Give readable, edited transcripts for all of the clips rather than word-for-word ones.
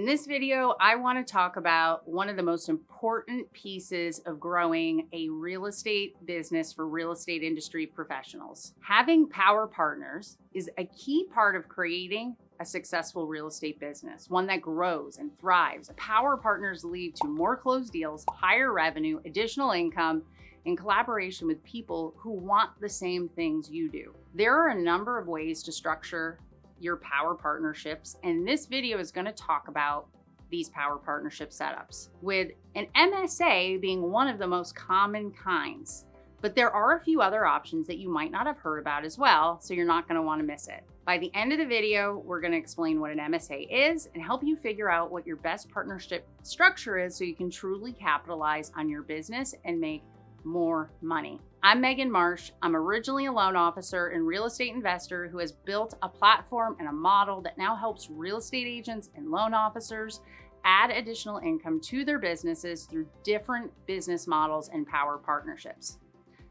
this video, I want to talk about one of the most important pieces of growing a real estate business for real estate industry professionals. Having power partners is a key part of creating a successful real estate business, one that grows and thrives. Power partners lead to more closed deals, higher revenue, additional income, in collaboration with people who want the same things you do. There are a number of ways to structure your power partnerships, and this video is going to talk about these power partnership setups, with an MSA being one of the most common kinds. But there are a few other options that you might not have heard about as well, so you're not going to want to miss it. By the end of the video, we're going to explain what an MSA is and help you figure out what your best partnership structure is so you can truly capitalize on your business and make more money. I'm Marsh. I'm originally a loan officer and real estate investor who has built a platform and a model that now helps real estate agents and loan officers add additional income to their businesses through different business models and power partnerships.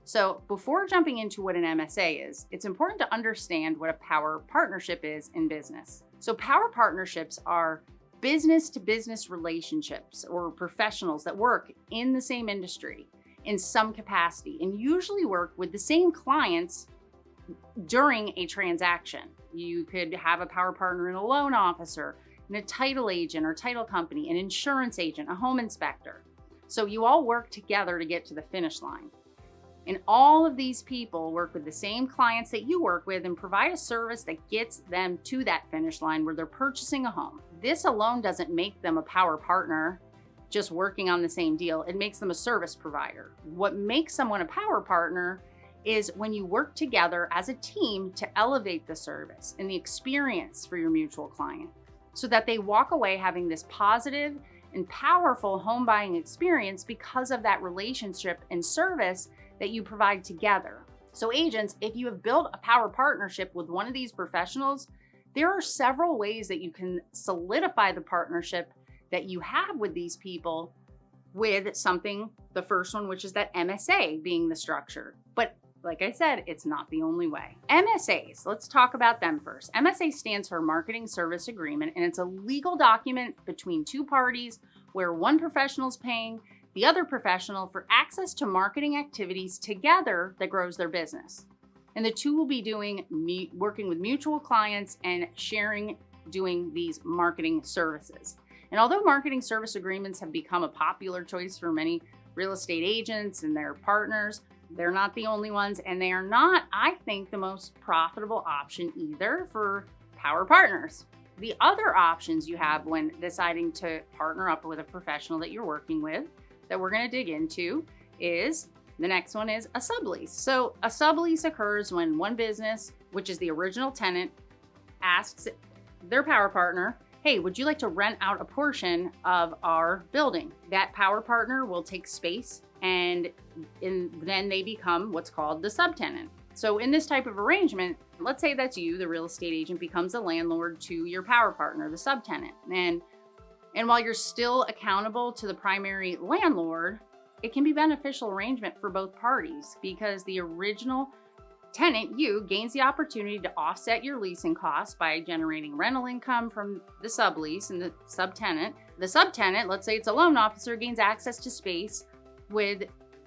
So before jumping into what an MSA is, it's important to understand what a power partnership is in business. So power partnerships are business to business relationships or professionals that work in the same industry in some capacity and usually work with the same clients during a transaction. You could have a power partner in a loan officer, and a title agent or title company, an insurance agent, a home inspector. So you all work together to get to the finish line. And all of these people work with the same clients that you work with and provide a service that gets them to that finish line where they're purchasing a home. This alone doesn't make them a power partner just working on the same deal. It makes them a service provider. What makes someone a power partner is when you work together as a team to elevate the service and the experience for your mutual client so that they walk away having this positive and powerful home buying experience because of that relationship and service that you provide together. So agents, if you have built a power partnership with one of these professionals, there are several ways that you can solidify the partnership that you have with these people with something, the first one, which is that MSA being the structure. But like I said, it's not the only way. MSAs, let's talk about them first. MSA stands for Marketing Service Agreement, and it's a legal document between two parties where one professional is paying the other professional for access to marketing activities together that grows their business. And the two will be working with mutual clients and doing these marketing services. And although marketing service agreements have become a popular choice for many real estate agents and their partners, they're not the only ones, and they are not, I think, the most profitable option either for power partners. The other options you have when deciding to partner up with a professional that you're working with that we're going to dig into is, the next one is a sublease. So a sublease occurs when one business, which is the original tenant, asks their power partner, hey, would you like to rent out a portion of our building? That power partner will take space and then they become what's called the subtenant. So in this type of arrangement, let's say that's you, the real estate agent, becomes a landlord to your power partner, the subtenant. And while you're still accountable to the primary landlord, it can be beneficial arrangement for both parties because the original tenant, you, gains the opportunity to offset your leasing costs by generating rental income from the sublease and the subtenant. The subtenant, let's say it's a loan officer, gains access to space with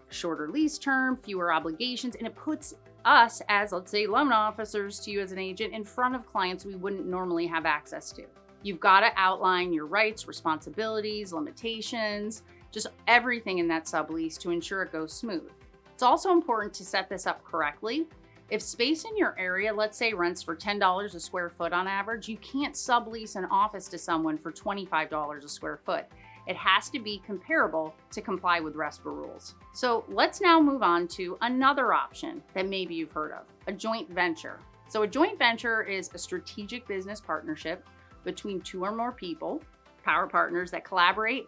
shorter lease term, fewer obligations, and it puts us as, let's say, loan officers to you as an agent in front of clients we wouldn't normally have access to. You've got to outline your rights, responsibilities, limitations, just everything in that sublease to ensure it goes smooth. It's also important to set this up correctly. If space in your area, let's say, rents for $10 a square foot on average, you can't sublease an office to someone for $25 a square foot. It has to be comparable to comply with RESPA rules. So let's now move on to another option that maybe you've heard of, a joint venture. So a joint venture is a strategic business partnership between two or more people, power partners that collaborate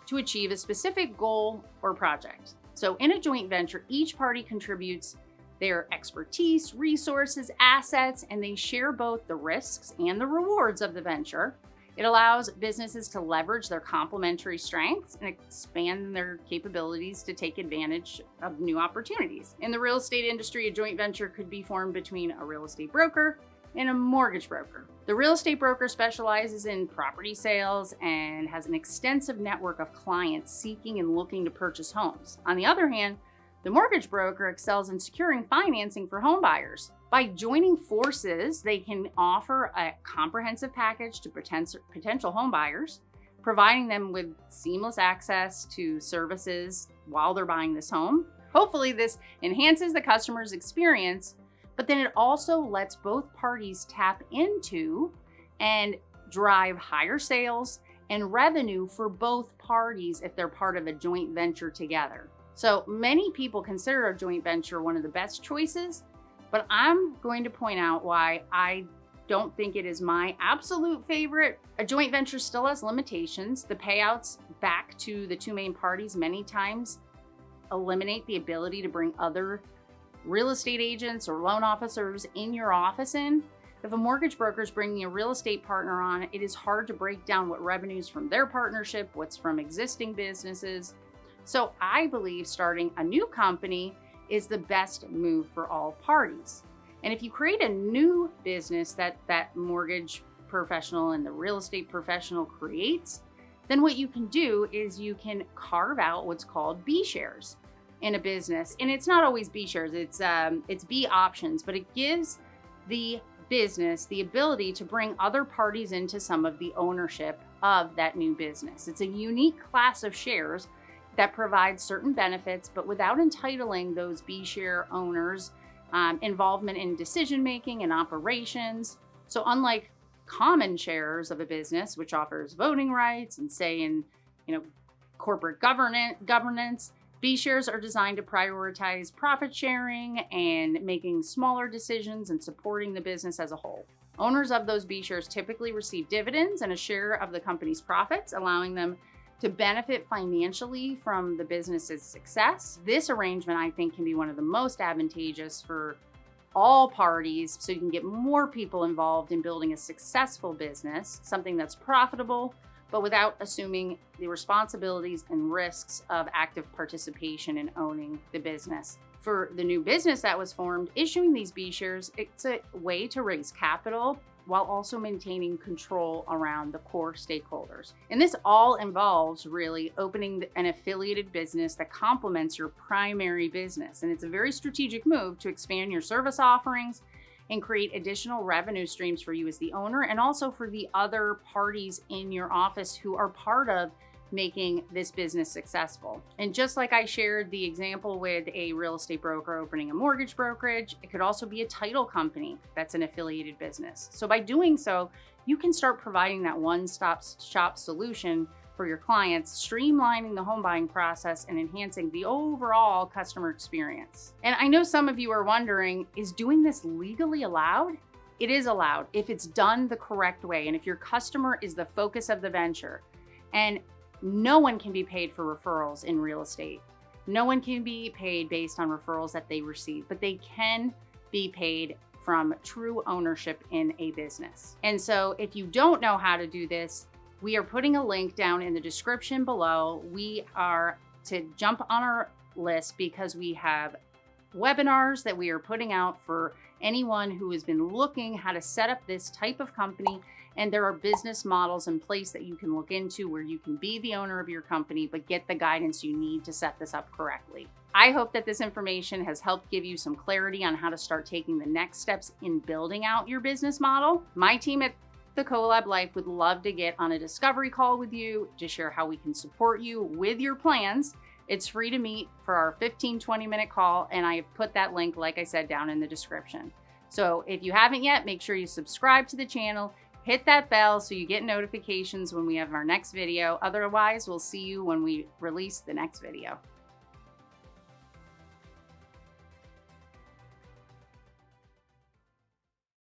to achieve a specific goal or project. So in a joint venture, each party contributes their expertise, resources, assets, and they share both the risks and the rewards of the venture. It allows businesses to leverage their complementary strengths and expand their capabilities to take advantage of new opportunities. In the real estate industry, a joint venture could be formed between a real estate broker and a mortgage broker. The real estate broker specializes in property sales and has an extensive network of clients seeking and looking to purchase homes. On the other hand, the mortgage broker excels in securing financing for home buyers. By joining forces, they can offer a comprehensive package to potential home buyers, providing them with seamless access to services while they're buying this home. Hopefully, this enhances the customer's experience, but then it also lets both parties tap into and drive higher sales and revenue for both parties if they're part of a joint venture together. So many people consider a joint venture one of the best choices, but I'm going to point out why I don't think it is my absolute favorite. A joint venture still has limitations. The payouts back to the two main parties many times eliminate the ability to bring other real estate agents or loan officers in your office in. If a mortgage broker is bringing a real estate partner on, it is hard to break down what revenues from their partnership, what's from existing businesses. So I believe starting a new company is the best move for all parties. And if you create a new business that mortgage professional and the real estate professional creates, then what you can do is you can carve out what's called B shares in a business. And it's not always B shares, it's B options, but it gives the business the ability to bring other parties into some of the ownership of that new business. It's a unique class of shares that provides certain benefits, but without entitling those B share owners involvement in decision making and operations. So unlike common shares of a business, which offers voting rights and say in corporate governance, B shares are designed to prioritize profit sharing and making smaller decisions and supporting the business as a whole. Owners of those B shares typically receive dividends and a share of the company's profits, allowing them to benefit financially from the business's success. This arrangement, I think, can be one of the most advantageous for all parties, so you can get more people involved in building a successful business, something that's profitable, but without assuming the responsibilities and risks of active participation in owning the business. For the new business that was formed, issuing these B shares, it's a way to raise capital while also maintaining control around the core stakeholders. And this all involves really opening an affiliated business that complements your primary business. And it's a very strategic move to expand your service offerings and create additional revenue streams for you as the owner and also for the other parties in your office who are part of making this business successful. And just like I shared the example with a real estate broker opening a mortgage brokerage, it could also be a title company that's an affiliated business. So by doing so, you can start providing that one-stop shop solution for your clients, streamlining the home buying process and enhancing the overall customer experience. And I know some of you are wondering, is doing this legally allowed? It is allowed if it's done the correct way and if your customer is the focus of the venture. And no one can be paid for referrals in real estate. No one can be paid based on referrals that they receive, but they can be paid from true ownership in a business. And so if you don't know how to do this, we are putting a link down in the description below. We are to jump on our list because we have webinars that we are putting out for anyone who has been looking how to set up this type of company. And there are business models in place that you can look into where you can be the owner of your company, but get the guidance you need to set this up correctly. I hope that this information has helped give you some clarity on how to start taking the next steps in building out your business model. My team at The Collab Life would love to get on a discovery call with you to share how we can support you with your plans. It's free to meet for our 15-20 minute call, and I have put that link, like I said, down in the description. So if you haven't yet, make sure you subscribe to the channel, hit that bell so you get notifications when we have our next video. Otherwise, we'll see you when we release the next video.